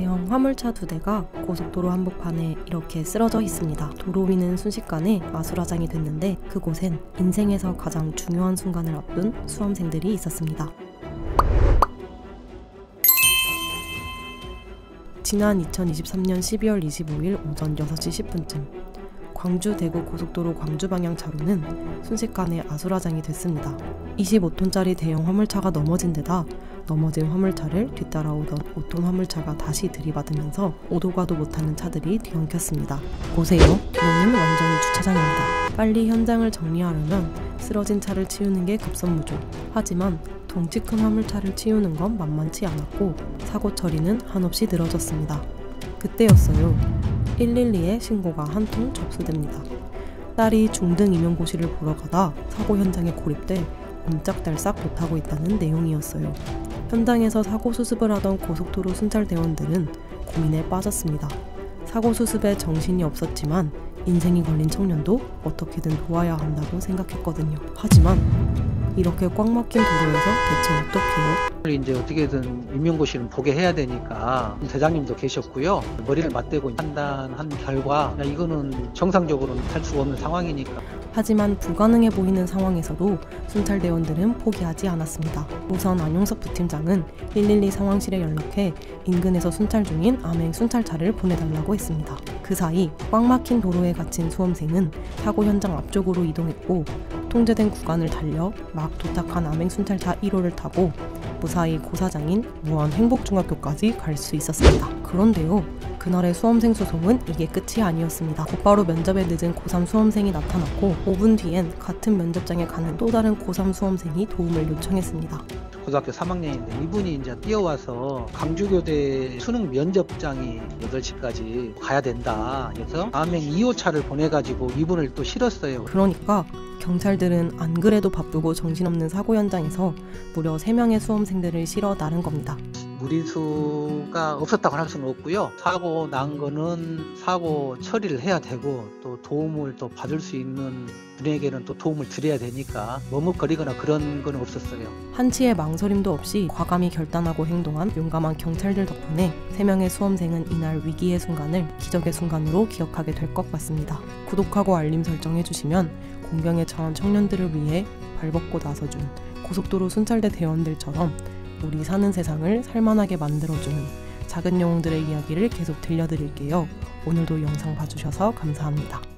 대형 화물차 2대가 고속도로 한복판에 이렇게 쓰러져 있습니다. 도로 위는 순식간에 아수라장이 됐는데 그곳엔 인생에서 가장 중요한 순간을 앞둔 수험생들이 있었습니다. 지난 2023년 12월 25일 오전 6시 10분쯤 광주 대구 고속도로 광주 방향 차로는 순식간에 아수라장이 됐습니다. 25톤짜리 대형 화물차가 넘어진 데다 넘어진 화물차를 뒤따라오던 5톤 화물차가 다시 들이받으면서 오도 가도 못하는 차들이 뒤엉켰습니다. 보세요. 뒤로는 완전히 주차장입니다. 빨리 현장을 정리하려면 쓰러진 차를 치우는 게 급선무죠. 하지만 덩치 큰 화물차를 치우는 건 만만치 않았고 사고 처리는 한없이 늘어졌습니다. 그때였어요. 112에 신고가 한 통 접수됩니다. 딸이 중등 임용고시를 보러 가다 사고 현장에 고립돼 옴짝달싹 못하고 있다는 내용이었어요. 현장에서 사고 수습을 하던 고속도로 순찰대원들은 고민에 빠졌습니다. 사고 수습에 정신이 없었지만 인생이 걸린 청년도 어떻게든 도와야 한다고 생각했거든요. 하지만 이렇게 꽉 막힌 도로에서 대체 어떡해요? 이제 어떻게든 임용고시는 보게 해야 되니까 대장님도 계셨고요. 머리를 맞대고 판단한 결과 이거는 정상적으로는 할 수가 없는 상황이니까. 하지만 불가능해 보이는 상황에서도 순찰대원들은 포기하지 않았습니다. 우선 안용석 부팀장은 112 상황실에 연락해 인근에서 순찰 중인 암행 순찰차를 보내달라고 했습니다. 그 사이 꽉 막힌 도로에 갇힌 수험생은 사고 현장 앞쪽으로 이동했고 통제된 구간을 달려 막 도착한 암행 순찰차 1호를 타고 무사히 고사장인 무원 행복중학교까지 갈 수 있었습니다. 그런데요, 그날의 수험생 수송은 이게 끝이 아니었습니다. 곧바로 면접에 늦은 고3 수험생이 나타났고 5분 뒤엔 같은 면접장에 가는 또 다른 고3 수험생이 도움을 요청했습니다. 고등학교 3학년인데 이분이 이제 뛰어와서 강주교대 수능 면접장이 8시까지 가야 된다. 그래서 암행 2호차를 보내가지고 이분을 또 실었어요. 그러니까 경찰들은 안 그래도 바쁘고 정신없는 사고 현장에서 무려 3명의 수험생들을 실어 나른 겁니다. 무리수가 없었다고 할 수는 없고요. 사고 난 거는 사고 처리를 해야 되고 또 도움을 또 받을 수 있는 분에게는 또 도움을 드려야 되니까 머뭇거리거나 그런 건 없었어요. 한치의 망설임도 없이 과감히 결단하고 행동한 용감한 경찰들 덕분에 3명의 수험생은 이날 위기의 순간을 기적의 순간으로 기억하게 될 것 같습니다. 구독하고 알림 설정해주시면 공병에 처한 청년들을 위해 발벗고 나서준 고속도로 순찰대 대원들처럼 우리 사는 세상을 살만하게 만들어주는 작은 영웅들의 이야기를 계속 들려드릴게요. 오늘도 영상 봐주셔서 감사합니다.